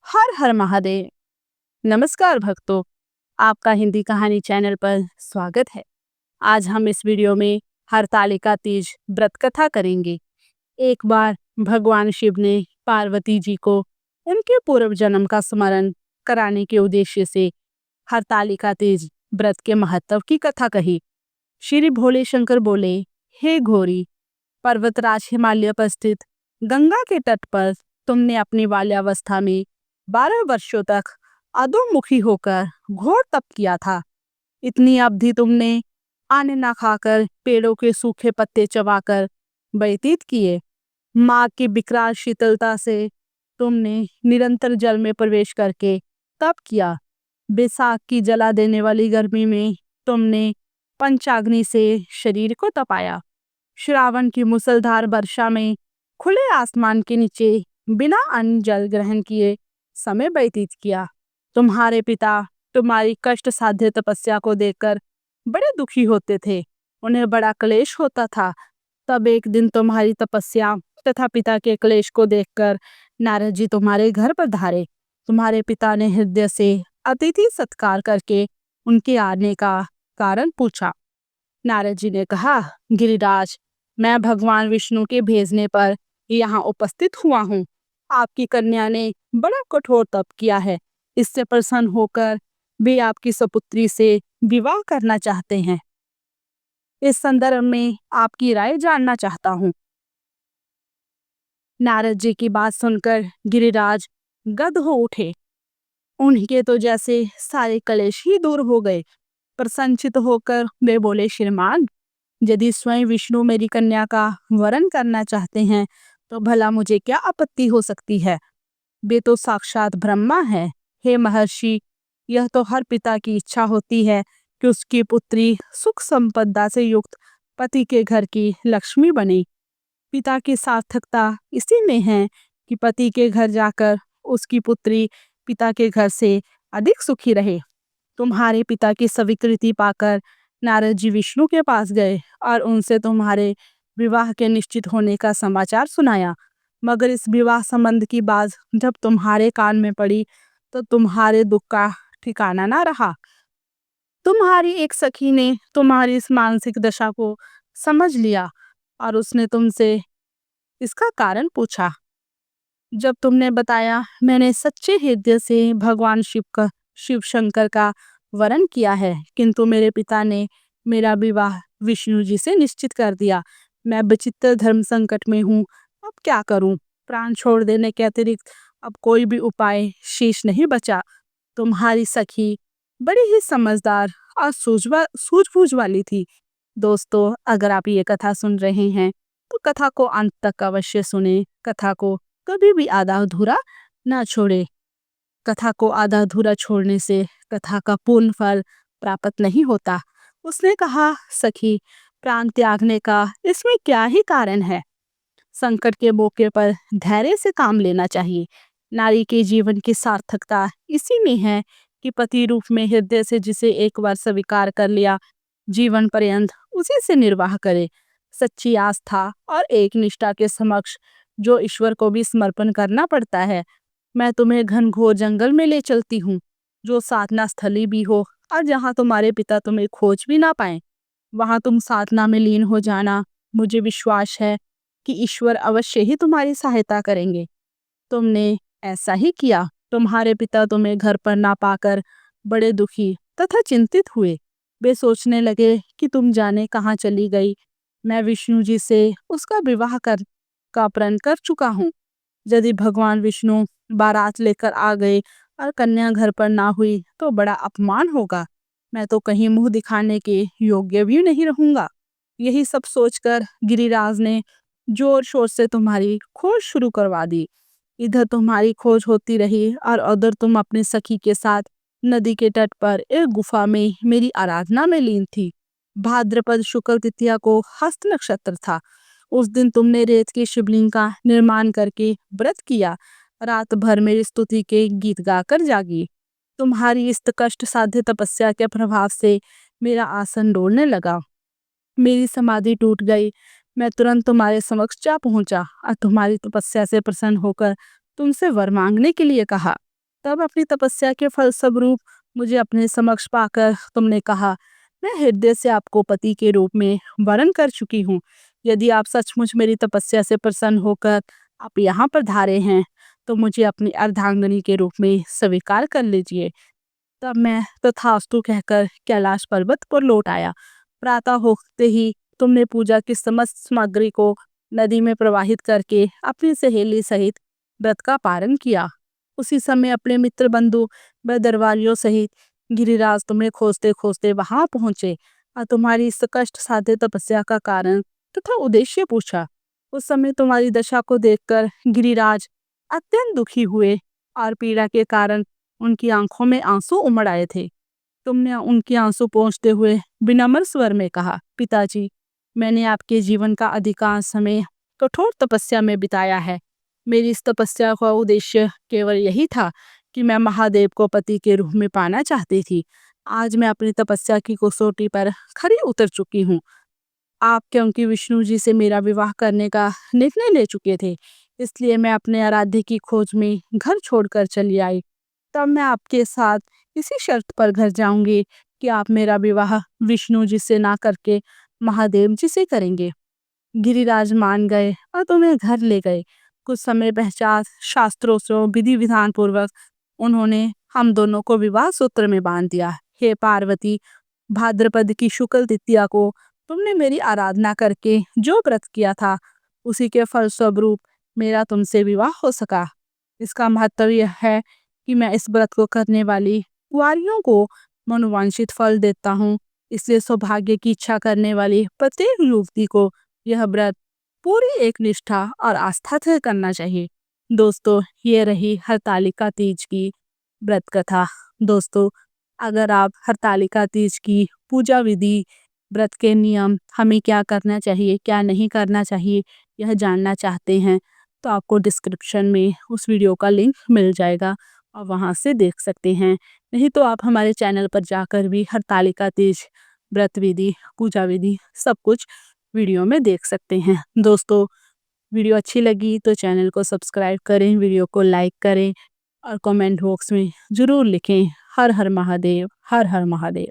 हर हर महादेव। नमस्कार भक्तों, आपका हिंदी कहानी चैनल पर स्वागत है। आज हम इस वीडियो में हरतालिका तीज व्रत कथा करेंगे। एक बार भगवान शिव ने पार्वती जी को उनके पूर्व जन्म का स्मरण कराने के उद्देश्य से हरतालिका तीज व्रत के महत्व की कथा कही। श्री भोले शंकर बोले, हे घोरी, पर्वतराज हिमालय पर स्थित गंगा के तट पर तुमने अपनी बाल्यावस्था में 12 वर्षों तक अधोमुखी होकर घोर तप किया था। इतनी अवधि तुमने अन्न न खाकर पेड़ों के सूखे पत्ते चबाकर व्यतीत किए। माँ की विकराल शीतलता से तुमने निरंतर जल में प्रवेश करके तप किया। बैसाख की जला देने वाली गर्मी में तुमने पंचाग्नि से शरीर को तपाया। श्रावण की मुसलधार वर्षा में खुले आसमान के नीचे बिना अन्न जल ग्रहण किए समय व्यतीत किया। तुम्हारे पिता तुम्हारी कष्ट साध्य तपस्या को देखकर बड़े दुखी होते थे। उन्हें बड़ा क्लेश होता था। तब एक दिन तुम्हारी तपस्या तथा पिता के क्लेश को देखकर नारद जी तुम्हारे घर पधारे। तुम्हारे पिता ने हृदय से अतिथि सत्कार करके उनके आने का कारण पूछा। नारद जी ने कहा, गिरिराज, मैं भगवान विष्णु के भेजने पर यहाँ उपस्थित हुआ हूँ। आपकी कन्या ने बड़ा कठोर तप किया है। इससे प्रसन्न होकर वे आपकी सपुत्री से विवाह करना चाहते हैं। इस संदर्भ में आपकी राय जानना चाहता हूँ। नारद जी की बात सुनकर गिरिराज गद हो उठे। उनके तो जैसे सारे कलेश ही दूर हो गए। प्रसन्नचित होकर वे बोले, श्रीमान, यदि स्वयं विष्णु मेरी कन्या का वरण करना चाहते हैं तो भला मुझे क्या आपत्ति हो सकती है। वे तो साक्षात ब्रह्मा है। हे महर्षि, यह तो हर पिता की इच्छा होती है कि उसकी पुत्री सुख संपदा से युक्त पति के घर की लक्ष्मी बने। पिता की सार्थकता इसी में है कि पति के घर जाकर उसकी पुत्री पिता के घर से अधिक सुखी रहे। तुम्हारे पिता की स्वीकृति पाकर नारद जी विष्णु के पास गए और उनसे तुम्हारे विवाह के निश्चित होने का समाचार सुनाया। मगर इस विवाह संबंध की बात जब तुम्हारे कान में पड़ी तो तुम्हारे दुख का ठिकाना ना रहा। तुम्हारी एक सखी ने तुम्हारी इस मानसिक दशा को समझ लिया और उसने तुमसे इसका कारण पूछा। जब तुमने बताया, मैंने सच्चे हृदय से भगवान शिव शंकर का वरण किया है, किंतु मेरे पिता ने मेरा विवाह विष्णु जी से निश्चित कर दिया। मैं विचित्र धर्म संकट में हूँ, अब क्या करूँ। प्राण छोड़ देने के अतिरिक्त अब कोई भी उपाय शेष नहीं बचा। तुम्हारी सखी बड़ी ही समझदार और सूझबूझ वाली थी। दोस्तों, अगर आप ये कथा सुन रहे हैं तो कथा को अंत तक अवश्य सुने। कथा को कभी भी आधा अधूरा ना छोड़े। कथा को आधा अधूरा छोड़ने से कथा का पूर्ण फल प्राप्त नहीं होता। उसने कहा, सखी, प्राण त्यागने का इसमें क्या ही कारण है। संकट के मौके पर धैर्य से काम लेना चाहिए। नारी के जीवन की सार्थकता इसी में है कि पति रूप में हृदय से जिसे एक बार स्वीकार कर लिया, जीवन पर्यंत उसी से निर्वाह करे। सच्ची आस्था और एक निष्ठा के समक्ष जो ईश्वर को भी समर्पण करना पड़ता है। मैं तुम्हें घनघोर जंगल में ले चलती हूँ, जो साधना स्थली भी हो, और जहाँ तुम्हारे पिता तुम्हें खोज भी ना पाए, वहाँ तुम साधना में लीन हो जाना। मुझे विश्वास है कि ईश्वर अवश्य ही तुम्हारी सहायता करेंगे। तुमने ऐसा ही किया। तुम्हारे पिता तुम्हें घर पर ना पाकर बड़े दुखी तथा चिंतित हुए। वे सोचने लगे कि तुम जाने कहाँ चली गई। मैं विष्णु जी से उसका विवाह का प्रण कर चुका हूँ। यदि भगवान विष्णु बारात लेकर आ गए और कन्या घर पर ना हुई तो बड़ा अपमान होगा। मैं तो कहीं मुंह दिखाने के योग्य भी नहीं रहूंगा। यही सब सोचकर गिरिराज ने जोर शोर से तुम्हारी खोज शुरू करवा दी। इधर तुम्हारी खोज होती रही और उधर तुम अपनी सखी के साथ नदी के तट पर एक गुफा में मेरी आराधना में लीन थी। भाद्रपद शुक्ल तृतीया को हस्त नक्षत्र था। उस दिन तुमने रेत के शिवलिंग का निर्माण करके व्रत किया। रात भर मेरी स्तुति के गीत गाकर जागी। तुम्हारी इस कष्ट साध्य तपस्या के प्रभाव से मेरा आसन डोलने लगा। मेरी समाधि टूट गई। मैं तुरंत तुम्हारे समक्ष जा पहुंचा और तुम्हारी तपस्या से प्रसन्न होकर तुमसे वर मांगने के लिए कहा। तब अपनी तपस्या के फलस्वरूप मुझे अपने समक्ष पाकर तुमने कहा, मैं हृदय से आपको पति के रूप में वरण कर चुकी हूँ। यदि आप सचमुच मेरी तपस्या से प्रसन्न होकर आप यहाँ पर धारे हैं, तो मुझे अपनी अर्धांगिनी के रूप में स्वीकार कर लीजिए। तब मैं तथास्तु कहकर कैलाश पर्वत पर लौट आया। प्रातः होते ही तुमने पूजा की समस्त सामग्री को नदी में प्रवाहित करके अपनी सहेली सहित व्रत का पारण किया। उसी समय अपने मित्र बंधु व दरबारियों सहित गिरिराज तुम्हें खोजते खोजते वहां पहुंचे और तुम्हारी इस कष्ट साध्य तपस्या का कारण तथा उद्देश्य पूछा। उस समय तुम्हारी दशा को देखकर गिरिराज अत्यंत दुखी हुए और पीड़ा के कारण उनकी आंखों में आंसू उमड़ आए थे। तुमने उनके आंसू पोंछते हुए विनम्र स्वर में कहा, पिताजी, मैंने आपके जीवन का अधिकांश समय कठोर तपस्या में बिताया है। मेरी इस तपस्या का उद्देश्य केवल यही था कि मैं महादेव को पति के रूप में पाना चाहती थी। आज मैं अपनी तपस्या की कसौटी पर खरी उतर चुकी हूँ। आप क्योंकि विष्णु जी से मेरा विवाह करने का निर्णय ले चुके थे, इसलिए मैं अपने आराध्य की खोज में घर छोड़कर चली आई। तब मैं आपके साथ इसी शर्त पर घर जाऊंगी कि आप मेरा विवाह विष्णु जी से ना करके महादेव जी से करेंगे। गिरिराज मान गए और तुम्हें घर ले गए। कुछ समय पश्चात शास्त्रों से विधि विधान पूर्वक उन्होंने हम दोनों को विवाह सूत्र में बांध दिया। हे पार्वती, भाद्रपद की शुक्ल तृतीया को तुमने मेरी आराधना करके जो व्रत किया था, उसी के फलस्वरूप मेरा तुमसे विवाह हो सका। इसका महत्व यह है कि मैं इस व्रत को करने वाली कुंवारियों को मनोवांछित फल देता हूँ। इसलिए सौभाग्य की इच्छा करने वाली प्रत्येक युवती को यह व्रत पूरी एक निष्ठा और आस्था से करना चाहिए। दोस्तों, ये रही हरतालिका तीज की व्रत कथा। दोस्तों, अगर आप हरतालिका तीज की पूजा विधि, व्रत के नियम, हमें क्या करना चाहिए क्या नहीं करना चाहिए, यह जानना चाहते हैं, तो आपको डिस्क्रिप्शन में उस वीडियो का लिंक मिल जाएगा और वहाँ से देख सकते हैं। नहीं तो आप हमारे चैनल पर जाकर भी हरतालिका तीज व्रत विधि, पूजा विधि सब कुछ वीडियो में देख सकते हैं। दोस्तों, वीडियो अच्छी लगी तो चैनल को सब्सक्राइब करें, वीडियो को लाइक करें और कमेंट बॉक्स में ज़रूर लिखें, हर हर महादेव, हर हर महादेव।